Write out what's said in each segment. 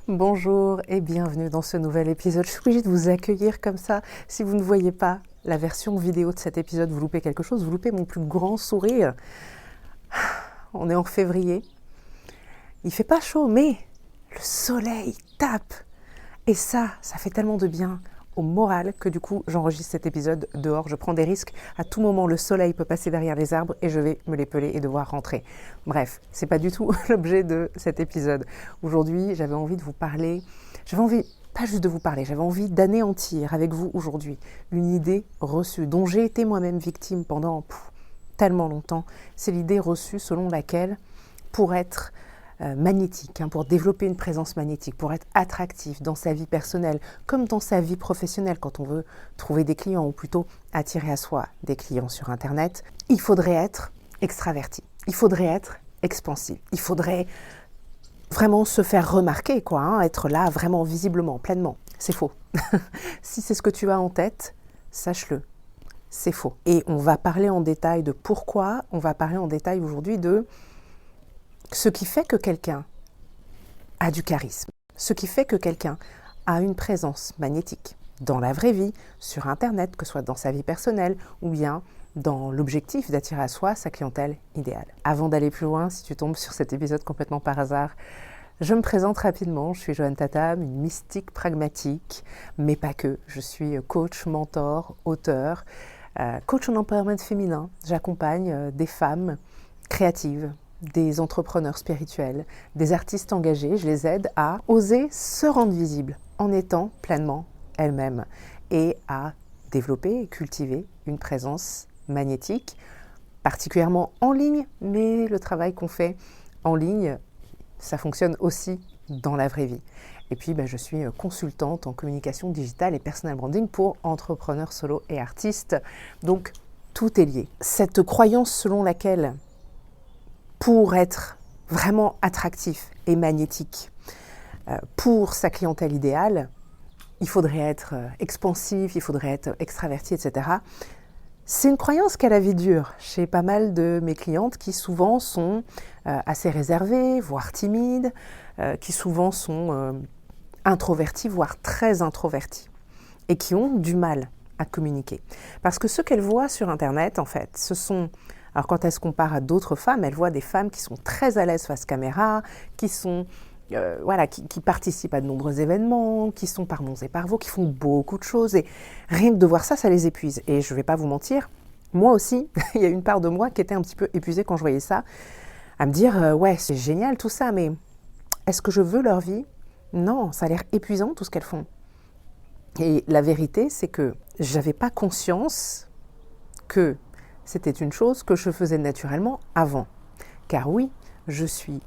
Bonjour et bienvenue dans ce nouvel épisode. Je suis obligée de vous accueillir comme ça. Si vous ne voyez pas la version vidéo de cet épisode, vous loupez quelque chose, vous loupez mon plus grand sourire. On est en février. Il fait pas chaud, mais le soleil tape. Et ça fait tellement de bien au moral que du coup, j'enregistre cet épisode dehors. Je prends des risques. À tout moment, le soleil peut passer derrière les arbres et je vais me les peler et devoir rentrer. Bref, c'est pas du tout l'objet de cet épisode. Aujourd'hui, j'avais envie de vous parler. Pas juste de vous parler, j'avais envie d'anéantir avec vous aujourd'hui une idée reçue dont j'ai été moi-même victime pendant tellement longtemps. C'est l'idée reçue selon laquelle pour être magnétique, pour développer une présence magnétique, pour être attractif dans sa vie personnelle comme dans sa vie professionnelle quand on veut trouver des clients ou plutôt attirer à soi des clients sur Internet, il faudrait être extraverti, il faudrait être expansif, il faudrait vraiment se faire remarquer, être là vraiment visiblement, pleinement. C'est faux. Si c'est ce que tu as en tête, sache-le, c'est faux. Et on va parler en détail de pourquoi, on va parler en détail aujourd'hui de ce qui fait que quelqu'un a du charisme, ce qui fait que quelqu'un a une présence magnétique dans la vraie vie, sur Internet, que ce soit dans sa vie personnelle ou bien dans l'objectif d'attirer à soi sa clientèle idéale. Avant d'aller plus loin, si tu tombes sur cet épisode complètement par hasard, je me présente rapidement, je suis Joanne Tatam, une mystique pragmatique, mais pas que. Je suis coach, mentor, auteur, coach en empowerment féminin. J'accompagne des femmes créatives, des entrepreneurs spirituels, des artistes engagés. Je les aide à oser se rendre visibles en étant pleinement elles-mêmes et à développer et cultiver une présence magnétique, particulièrement en ligne, mais le travail qu'on fait en ligne, ça fonctionne aussi dans la vraie vie. Et puis, je suis consultante en communication digitale et personal branding pour entrepreneurs solo et artistes. Donc, tout est lié. Cette croyance selon laquelle pour être vraiment attractif et magnétique pour sa clientèle idéale, il faudrait être expansif, il faudrait être extraverti, etc. C'est une croyance qu'à la vie dure chez pas mal de mes clientes qui souvent sont assez réservées, voire timides, qui souvent sont introverties, voire très introverties, et qui ont du mal à communiquer. Parce que ce qu'elles voient sur Internet, en fait, ce sont... Alors quand elles se comparent à d'autres femmes, elles voient des femmes qui sont très à l'aise face caméra, qui sont qui participent à de nombreux événements, qui sont par monts et par vaux, qui font beaucoup de choses. Et rien que de voir ça, ça les épuise. Et je ne vais pas vous mentir, moi aussi, il y a une part de moi qui était un petit peu épuisée quand je voyais ça, à me dire ouais, c'est génial tout ça, mais est-ce que je veux leur vie ? Non, ça a l'air épuisant tout ce qu'elles font. Et la vérité, c'est que j'avais pas conscience que c'était une chose que je faisais naturellement avant. Car oui, je suis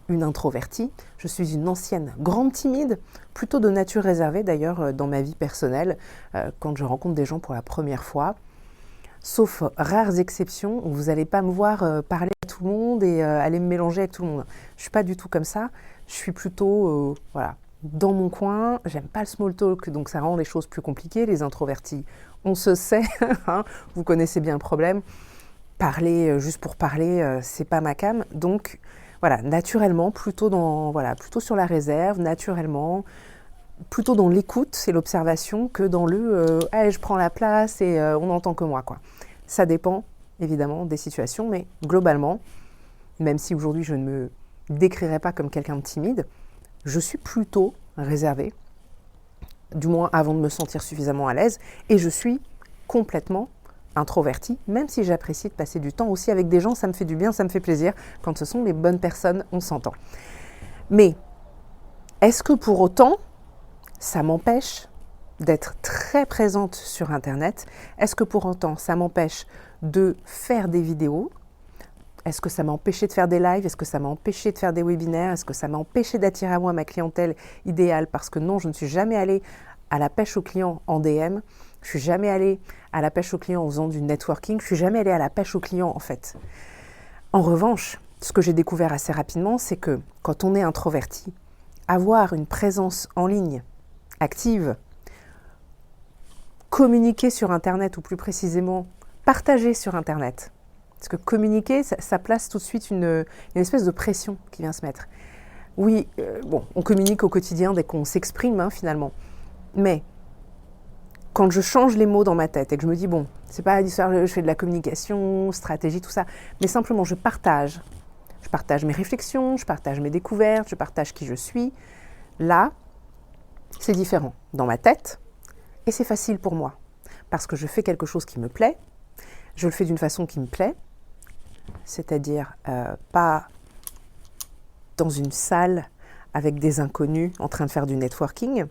une introvertie, je suis une ancienne grande timide, plutôt de nature réservée d'ailleurs dans ma vie personnelle, quand je rencontre des gens pour la première fois. Sauf rares exceptions où vous n'allez pas me voir parler à tout le monde et aller me mélanger avec tout le monde. Je ne suis pas du tout comme ça, je suis plutôt dans mon coin, j'aime pas le small talk, donc ça rend les choses plus compliquées. Les introvertis, on se sait, vous connaissez bien le problème. Parler juste pour parler, c'est pas ma came. Donc voilà, naturellement, plutôt sur la réserve, naturellement, plutôt dans l'écoute et l'observation que dans le je prends la place et on n'entend que moi, quoi. Ça dépend évidemment des situations, mais globalement, même si aujourd'hui je ne me décrirais pas comme quelqu'un de timide, je suis plutôt réservée, du moins avant de me sentir suffisamment à l'aise, et je suis complètement introvertie, même si j'apprécie de passer du temps aussi avec des gens, ça me fait du bien, ça me fait plaisir. Quand ce sont les bonnes personnes, on s'entend. Mais est-ce que pour autant, ça m'empêche d'être très présente sur Internet ? Est-ce que pour autant, ça m'empêche de faire des vidéos ? Est-ce que ça m'a empêché de faire des lives ? Est-ce que ça m'a empêché de faire des webinaires ? Est-ce que ça m'a empêché d'attirer à moi ma clientèle idéale ? Parce que non, je ne suis jamais allée à la pêche aux clients en DM. Je ne suis jamais allée à la pêche aux clients en faisant du networking. Je ne suis jamais allée à la pêche aux clients, en fait. En revanche, ce que j'ai découvert assez rapidement, c'est que quand on est introverti, avoir une présence en ligne active, communiquer sur Internet, ou plus précisément, partager sur Internet. Parce que communiquer, ça place tout de suite une espèce de pression qui vient se mettre. Oui, bon, on communique au quotidien dès qu'on s'exprime, hein, finalement. Mais quand je change les mots dans ma tête et que je me dis, bon, c'est pas l'histoire, je fais de la communication, stratégie, tout ça, mais simplement je partage. Je partage mes réflexions, je partage mes découvertes, je partage qui je suis. Là, c'est différent dans ma tête et c'est facile pour moi parce que je fais quelque chose qui me plaît, je le fais d'une façon qui me plaît, c'est-à-dire pas dans une salle avec des inconnus en train de faire du networking.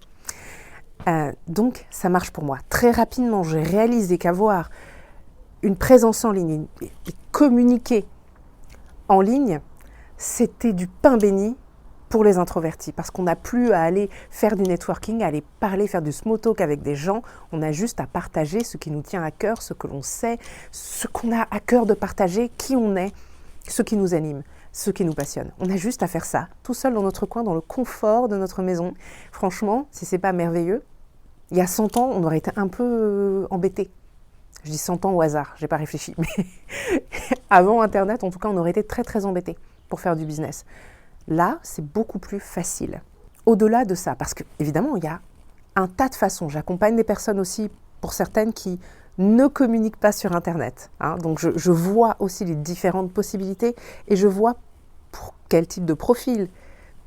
Donc, ça marche pour moi. Très rapidement, j'ai réalisé qu'avoir une présence en ligne et communiquer en ligne, c'était du pain béni pour les introvertis, parce qu'on n'a plus à aller faire du networking, à aller parler, faire du small talk avec des gens. On a juste à partager ce qui nous tient à cœur, ce que l'on sait, ce qu'on a à cœur de partager, qui on est, ce qui nous anime, ce qui nous passionne. On a juste à faire ça, tout seul dans notre coin, dans le confort de notre maison. Franchement, si c'est pas merveilleux, il y a 100 ans, on aurait été un peu embêtés. Je dis 100 ans au hasard, j'ai pas réfléchi, mais avant Internet, en tout cas, on aurait été très très embêtés pour faire du business. Là, c'est beaucoup plus facile. Au-delà de ça, parce qu'évidemment, il y a un tas de façons. J'accompagne des personnes aussi, pour certaines, qui ne communiquent pas sur Internet. Hein. Donc, je vois aussi les différentes possibilités et je vois pour quel type de profil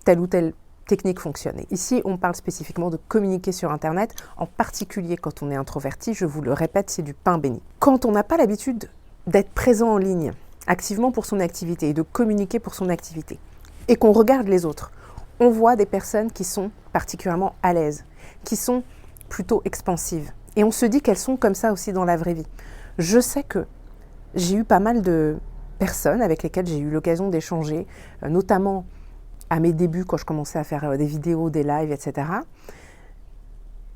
telle ou telle technique fonctionne. Et ici, on parle spécifiquement de communiquer sur Internet, en particulier quand on est introverti. Je vous le répète, c'est du pain béni. Quand on n'a pas l'habitude d'être présent en ligne, activement pour son activité et de communiquer pour son activité, et qu'on regarde les autres, on voit des personnes qui sont particulièrement à l'aise, qui sont plutôt expansives. Et on se dit qu'elles sont comme ça aussi dans la vraie vie. Je sais que j'ai eu pas mal de personnes avec lesquelles j'ai eu l'occasion d'échanger, notamment à mes débuts quand je commençais à faire des vidéos, des lives, etc.,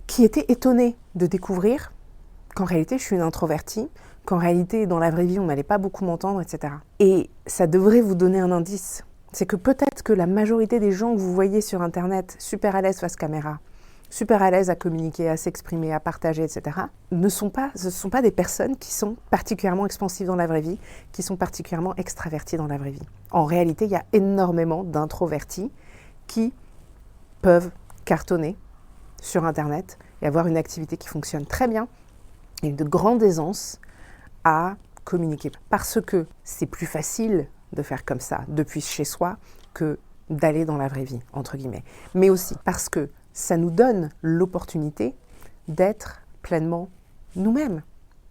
qui étaient étonnées de découvrir qu'en réalité je suis une introvertie, qu'en réalité dans la vraie vie on n'allait pas beaucoup m'entendre, etc. Et ça devrait vous donner un indice. C'est que peut-être que la majorité des gens que vous voyez sur Internet, super à l'aise face caméra, super à l'aise à communiquer, à s'exprimer, à partager, etc., ce ne sont pas des personnes qui sont particulièrement expansives dans la vraie vie, qui sont particulièrement extraverties dans la vraie vie. En réalité, il y a énormément d'introvertis qui peuvent cartonner sur Internet et avoir une activité qui fonctionne très bien et de grande aisance à communiquer. Parce que c'est plus facile de faire comme ça, depuis chez soi, que d'aller dans la vraie vie, entre guillemets. Mais aussi parce que ça nous donne l'opportunité d'être pleinement nous-mêmes,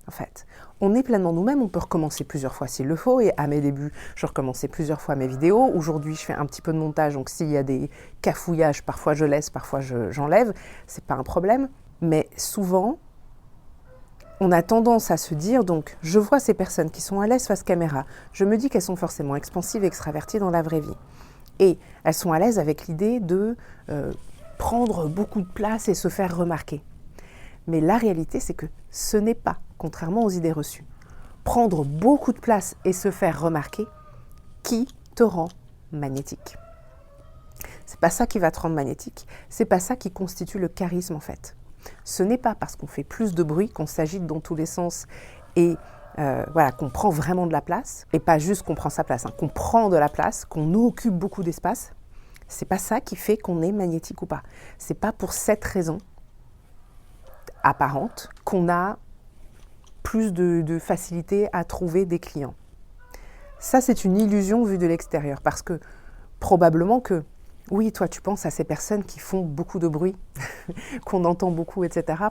en fait. On est pleinement nous-mêmes, on peut recommencer plusieurs fois s'il le faut, et à mes débuts, je recommençais plusieurs fois mes vidéos. Aujourd'hui, je fais un petit peu de montage, donc s'il y a des cafouillages, parfois je laisse, parfois j'enlève, c'est pas un problème. Mais souvent, on a tendance à se dire, donc, je vois ces personnes qui sont à l'aise face caméra, je me dis qu'elles sont forcément expansives et extraverties dans la vraie vie. Et elles sont à l'aise avec l'idée de prendre beaucoup de place et se faire remarquer. Mais la réalité, c'est que ce n'est pas, contrairement aux idées reçues, prendre beaucoup de place et se faire remarquer qui te rend magnétique. C'est pas ça qui va te rendre magnétique, c'est pas ça qui constitue le charisme en fait. Ce n'est pas parce qu'on fait plus de bruit, qu'on s'agite dans tous les sens et qu'on prend vraiment de la place, et pas juste qu'on prend sa place, qu'on prend de la place, qu'on occupe beaucoup d'espace. C'est pas ça qui fait qu'on est magnétique ou pas. C'est pas pour cette raison apparente qu'on a plus de facilité à trouver des clients. Ça, c'est une illusion vue de l'extérieur, parce que probablement que, oui, toi, tu penses à ces personnes qui font beaucoup de bruit, qu'on entend beaucoup, etc.,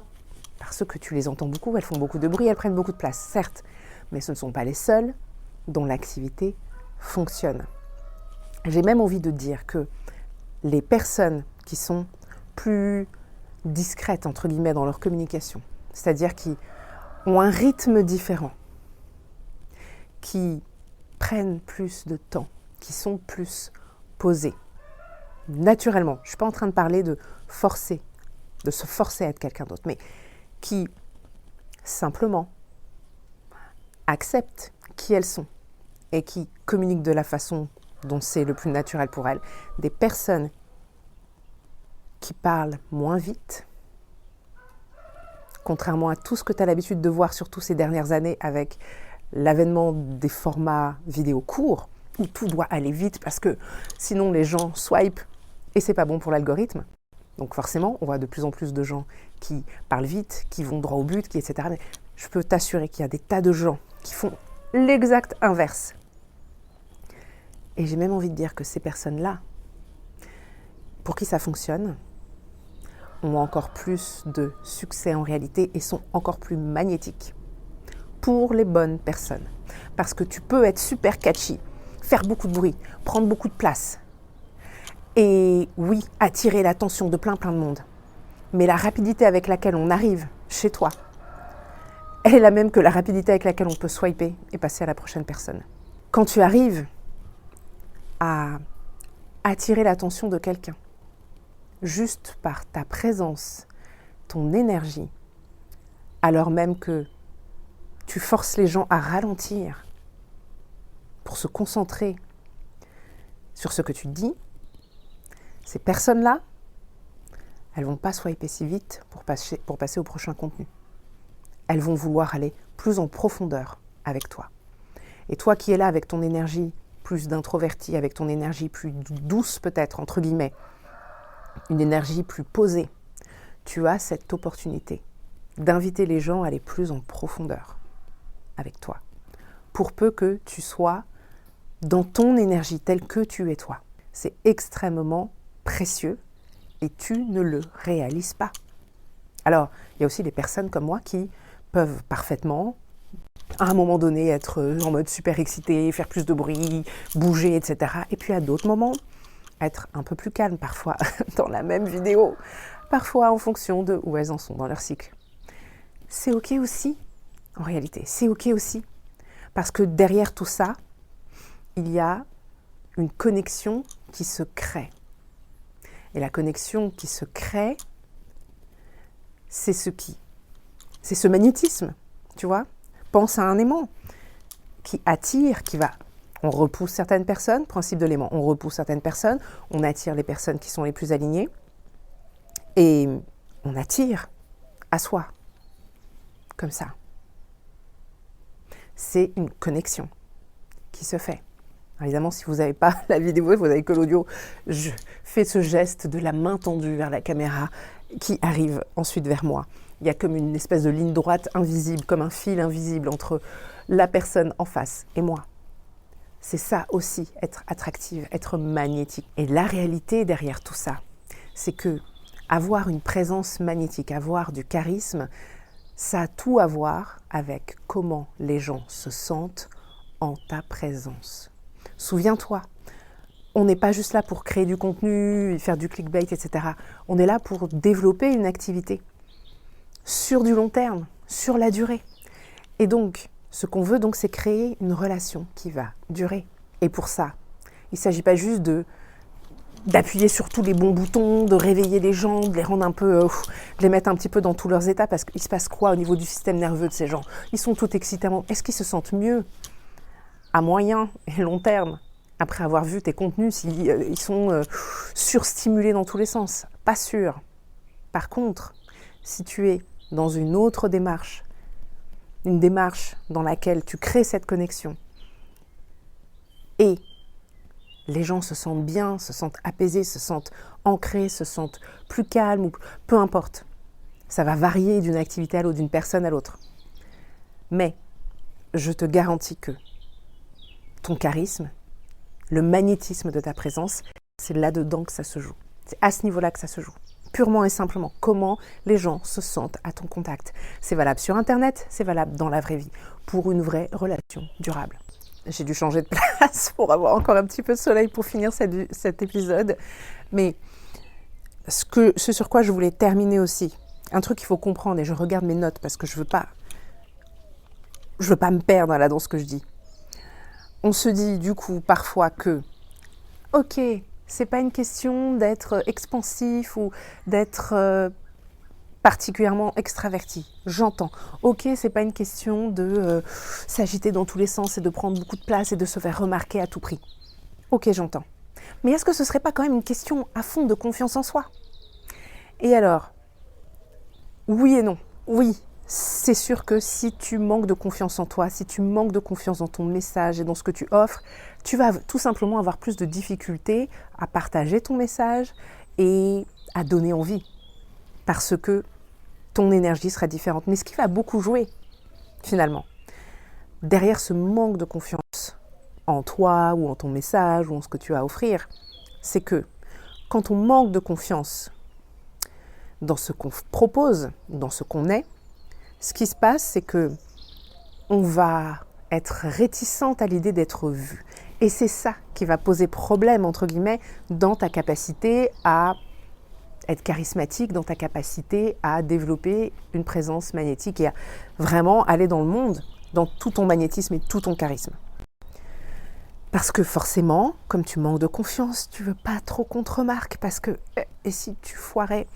parce que tu les entends beaucoup, elles font beaucoup de bruit, elles prennent beaucoup de place, certes, mais ce ne sont pas les seules dont l'activité fonctionne. J'ai même envie de dire que les personnes qui sont plus discrètes, entre guillemets, dans leur communication, c'est-à-dire qui ont un rythme différent, qui prennent plus de temps, qui sont plus posées, naturellement. Je ne suis pas en train de parler de se forcer à être quelqu'un d'autre, mais qui simplement acceptent qui elles sont et qui communiquent de la façon dont c'est le plus naturel pour elles. Des personnes qui parlent moins vite, contrairement à tout ce que tu as l'habitude de voir, surtout ces dernières années avec l'avènement des formats vidéo courts. où tout doit aller vite parce que sinon les gens swipent et c'est pas bon pour l'algorithme. Donc forcément, on voit de plus en plus de gens qui parlent vite, qui vont droit au but, etc. Mais je peux t'assurer qu'il y a des tas de gens qui font l'exact inverse. Et j'ai même envie de dire que ces personnes-là, pour qui ça fonctionne, ont encore plus de succès en réalité et sont encore plus magnétiques pour les bonnes personnes. Parce que tu peux être super catchy, faire beaucoup de bruit, prendre beaucoup de place et oui, attirer l'attention de plein de monde. Mais la rapidité avec laquelle on arrive chez toi, elle est la même que la rapidité avec laquelle on peut swiper et passer à la prochaine personne. Quand tu arrives à attirer l'attention de quelqu'un, juste par ta présence, ton énergie, alors même que tu forces les gens à ralentir pour se concentrer sur ce que tu dis, ces personnes-là, elles ne vont pas swiper si vite pour passer au prochain contenu. Elles vont vouloir aller plus en profondeur avec toi. Et toi qui es là avec ton énergie plus d'introverti, avec ton énergie plus douce peut-être, entre guillemets, une énergie plus posée, tu as cette opportunité d'inviter les gens à aller plus en profondeur avec toi, pour peu que tu sois dans ton énergie telle que tu es toi. C'est extrêmement précieux et tu ne le réalises pas. Alors, il y a aussi des personnes comme moi qui peuvent parfaitement, à un moment donné, être en mode super excité, faire plus de bruit, bouger, etc. Et puis à d'autres moments, être un peu plus calme, parfois dans la même vidéo, parfois en fonction de où elles en sont dans leur cycle. C'est ok aussi, en réalité, c'est ok aussi. Parce que derrière tout ça, il y a une connexion qui se crée. Et la connexion qui se crée, c'est ce magnétisme, tu vois. Pense à un aimant qui attire, on repousse certaines personnes, principe de l'aimant, on repousse certaines personnes, on attire les personnes qui sont les plus alignées et on attire à soi, comme ça. C'est une connexion qui se fait. Alors évidemment, si vous n'avez pas la vidéo, vous n'avez que l'audio, je fais ce geste de la main tendue vers la caméra qui arrive ensuite vers moi. Il y a comme une espèce de ligne droite invisible, comme un fil invisible entre la personne en face et moi. C'est ça aussi, être attractive, être magnétique. Et la réalité derrière tout ça, c'est que avoir une présence magnétique, avoir du charisme, ça a tout à voir avec comment les gens se sentent en ta présence. Souviens-toi, on n'est pas juste là pour créer du contenu, faire du clickbait, etc. On est là pour développer une activité sur du long terme, sur la durée. Et donc, ce qu'on veut, c'est créer une relation qui va durer. Et pour ça, il ne s'agit pas juste d'appuyer sur tous les bons boutons, de réveiller les gens, de les rendre un peu, de les mettre un petit peu dans tous leurs états, parce qu'il se passe quoi au niveau du système nerveux de ces gens? Ils sont tout excités. Est-ce qu'ils se sentent mieux à moyen et long terme après avoir vu tes contenus s'ils sont surstimulés dans tous les sens? Pas sûr. Par contre, si tu es dans une autre démarche, une démarche dans laquelle tu crées cette connexion et les gens se sentent bien, se sentent apaisés, se sentent ancrés, se sentent plus calmes, ou peu importe. Ça va varier d'une activité à l'autre, d'une personne à l'autre. Mais je te garantis que ton charisme, le magnétisme de ta présence, c'est là-dedans que ça se joue. C'est à ce niveau-là que ça se joue. Purement et simplement, comment les gens se sentent à ton contact. C'est valable sur Internet, c'est valable dans la vraie vie, pour une vraie relation durable. J'ai dû changer de place pour avoir encore un petit peu de soleil pour finir cet épisode. Mais ce sur quoi je voulais terminer aussi, un truc qu'il faut comprendre, et je regarde mes notes parce que je veux pas me perdre là dans ce que je dis. On se dit du coup parfois que, ok, c'est pas une question d'être expansif ou d'être particulièrement extraverti. J'entends. Ok, c'est pas une question de s'agiter dans tous les sens et de prendre beaucoup de place et de se faire remarquer à tout prix. Ok, j'entends. Mais est-ce que ce serait pas quand même une question à fond de confiance en soi? Et alors, oui et non. Oui, c'est sûr que si tu manques de confiance en toi, si tu manques de confiance dans ton message et dans ce que tu offres, tu vas tout simplement avoir plus de difficultés à partager ton message et à donner envie. Parce que ton énergie sera différente. Mais ce qui va beaucoup jouer, finalement, derrière ce manque de confiance en toi ou en ton message ou en ce que tu as à offrir, c'est que quand on manque de confiance dans ce qu'on propose, dans ce qu'on est, ce qui se passe, c'est que on va être réticente à l'idée d'être vue. Et c'est ça qui va poser problème, entre guillemets, dans ta capacité à être charismatique, dans ta capacité à développer une présence magnétique et à vraiment aller dans le monde, dans tout ton magnétisme et tout ton charisme. Parce que forcément, comme tu manques de confiance, tu veux pas trop qu'on te remarque, parce que, et si tu foirais ?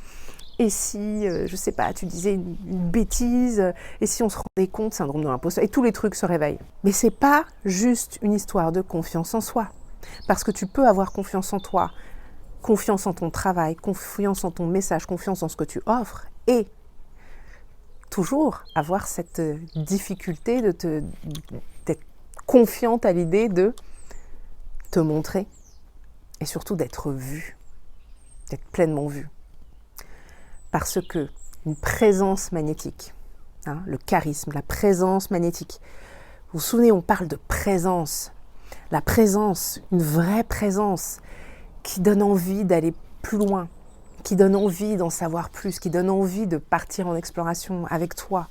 Et si, je sais pas, tu disais une bêtise, et si on se rendait compte, syndrome de l'imposteur, et tous les trucs se réveillent. Mais c'est pas juste une histoire de confiance en soi. Parce que tu peux avoir confiance en toi, confiance en ton travail, confiance en ton message, confiance en ce que tu offres, et toujours avoir cette difficulté d'être confiante à l'idée de te montrer, et surtout d'être vue, d'être pleinement vue. Parce que une présence magnétique, le charisme, la présence magnétique. Vous vous souvenez, on parle de présence. La présence, une vraie présence qui donne envie d'aller plus loin, qui donne envie d'en savoir plus, qui donne envie de partir en exploration avec toi.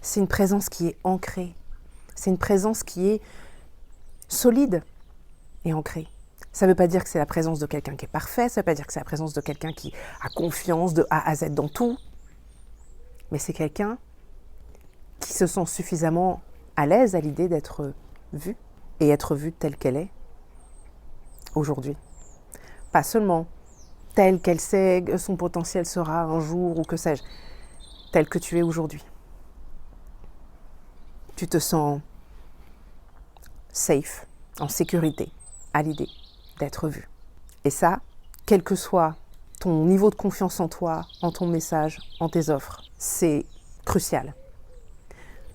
C'est une présence qui est ancrée. C'est une présence qui est solide et ancrée. Ça ne veut pas dire que c'est la présence de quelqu'un qui est parfait, ça ne veut pas dire que c'est la présence de quelqu'un qui a confiance de A à Z dans tout, mais c'est quelqu'un qui se sent suffisamment à l'aise à l'idée d'être vue et être vue telle qu'elle est aujourd'hui. Pas seulement telle qu'elle sait que son potentiel sera un jour ou que sais-je, telle que tu es aujourd'hui. Tu te sens safe, en sécurité, à l'idée d'être vu. Et ça, quel que soit ton niveau de confiance en toi, en ton message, en tes offres, c'est crucial.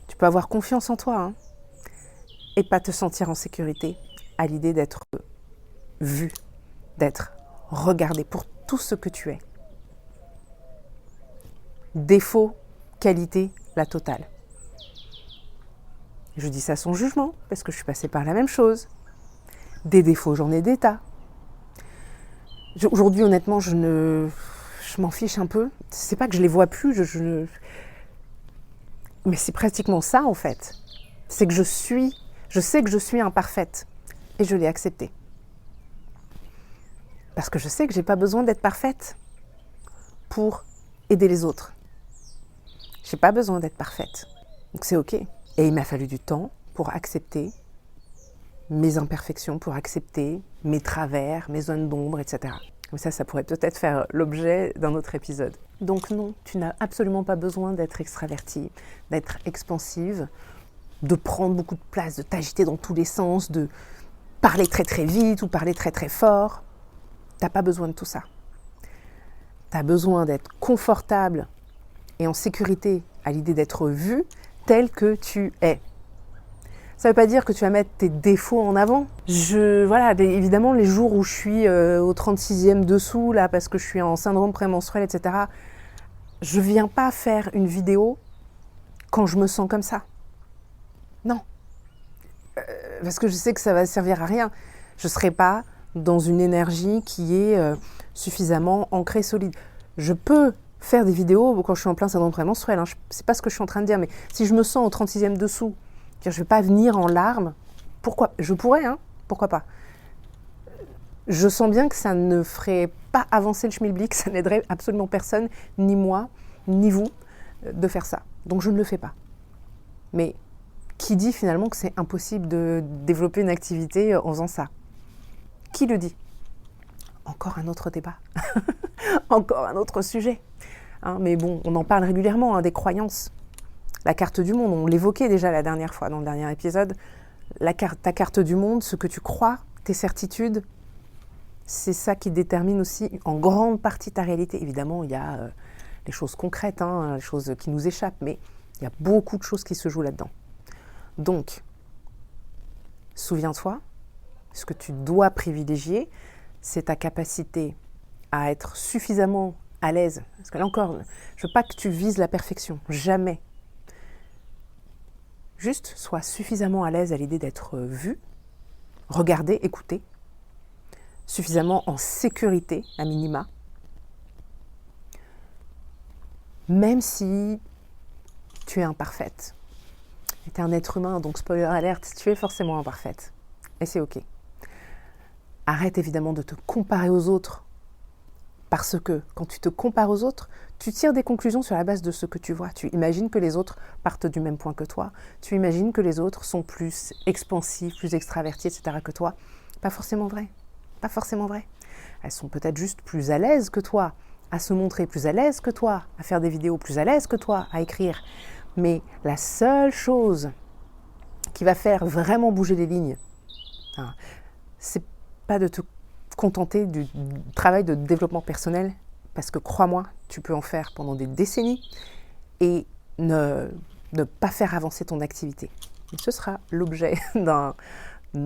Tu peux avoir confiance en toi et pas te sentir en sécurité à l'idée d'être vu, d'être regardé pour tout ce que tu es. Défaut, qualité, la totale. Je dis ça sans jugement, parce que je suis passée par la même chose. Des défauts, j'en ai des tas. Aujourd'hui, honnêtement, je m'en fiche un peu. C'est pas que je les vois plus, mais c'est pratiquement ça, en fait. C'est que je sais que je suis imparfaite, et je l'ai accepté. Parce que je sais que j'ai pas besoin d'être parfaite pour aider les autres. J'ai pas besoin d'être parfaite. Donc c'est ok. Et il m'a fallu du temps pour accepter mes imperfections, pour accepter mes travers, mes zones d'ombre, etc. Mais ça pourrait peut-être faire l'objet d'un autre épisode. Donc non, tu n'as absolument pas besoin d'être extravertie, d'être expansive, de prendre beaucoup de place, de t'agiter dans tous les sens, de parler très très vite ou parler très très fort. T'as pas besoin de tout ça. T'as besoin d'être confortable et en sécurité à l'idée d'être vue telle que tu es. Ça ne veut pas dire que tu vas mettre tes défauts en avant. Évidemment, les jours où je suis au 36e dessous, là, parce que je suis en syndrome prémenstruel, etc., je ne viens pas faire une vidéo quand je me sens comme ça. Non. Parce que je sais que ça va servir à rien. Je ne serai pas dans une énergie qui est suffisamment ancrée, solide. Je peux faire des vidéos quand je suis en plein syndrome prémenstruel. C'est pas ce que je suis en train de dire, mais si je me sens au 36e dessous, je ne vais pas venir en larmes. Pourquoi ? Je pourrais, pourquoi pas ? Je sens bien que ça ne ferait pas avancer le schmilblick, ça n'aiderait absolument personne, ni moi, ni vous, de faire ça. Donc je ne le fais pas. Mais qui dit finalement que c'est impossible de développer une activité en faisant ça ? Qui le dit ? Encore un autre débat, encore un autre sujet. Mais bon, on en parle régulièrement, des croyances. La carte du monde, on l'évoquait déjà la dernière fois, dans le dernier épisode. Ta carte du monde, ce que tu crois, tes certitudes, c'est ça qui détermine aussi en grande partie ta réalité. Évidemment, il y a les choses concrètes, les choses qui nous échappent, mais il y a beaucoup de choses qui se jouent là-dedans. Donc, souviens-toi, ce que tu dois privilégier, c'est ta capacité à être suffisamment à l'aise. Parce que là encore, je ne veux pas que tu vises la perfection, jamais. Juste, sois suffisamment à l'aise à l'idée d'être vu, regardé, écouté, suffisamment en sécurité, à minima, même si tu es imparfaite. Tu es un être humain, donc spoiler alert, tu es forcément imparfaite. Et c'est ok. Arrête évidemment de te comparer aux autres, parce que quand tu te compares aux autres, tu tires des conclusions sur la base de ce que tu vois. Tu imagines que les autres partent du même point que toi. Tu imagines que les autres sont plus expansifs, plus extravertis, etc. que toi. Pas forcément vrai. Pas forcément vrai. Elles sont peut-être juste plus à l'aise que toi, à se montrer plus à l'aise que toi, à faire des vidéos plus à l'aise que toi, à écrire. Mais la seule chose qui va faire vraiment bouger les lignes, c'est pas de te contenter du travail de développement personnel, parce que crois-moi, tu peux en faire pendant des décennies et ne pas faire avancer ton activité. Et ce sera l'objet d'un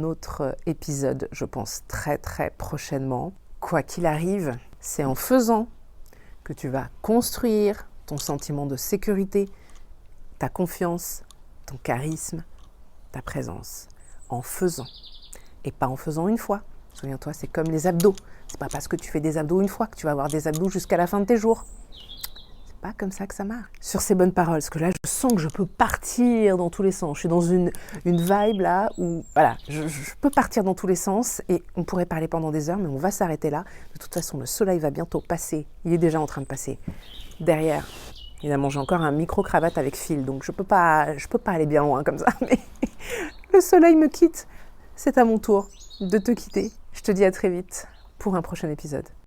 autre épisode, je pense, très très prochainement. Quoi qu'il arrive, c'est en faisant que tu vas construire ton sentiment de sécurité, ta confiance, ton charisme, ta présence. En faisant. Et pas en faisant une fois. Souviens-toi, c'est comme les abdos. C'est pas parce que tu fais des abdos une fois que tu vas avoir des abdos jusqu'à la fin de tes jours. C'est pas comme ça que ça marche. Sur ces bonnes paroles, parce que là, je sens que je peux partir dans tous les sens. Je suis dans une vibe là où, voilà, je peux partir dans tous les sens et on pourrait parler pendant des heures, mais on va s'arrêter là. De toute façon, le soleil va bientôt passer. Il est déjà en train de passer. Derrière, évidemment, j'ai encore un micro-cravate avec fil, donc je peux pas aller bien loin comme ça, mais le soleil me quitte. C'est à mon tour de te quitter. Je te dis à très vite pour un prochain épisode.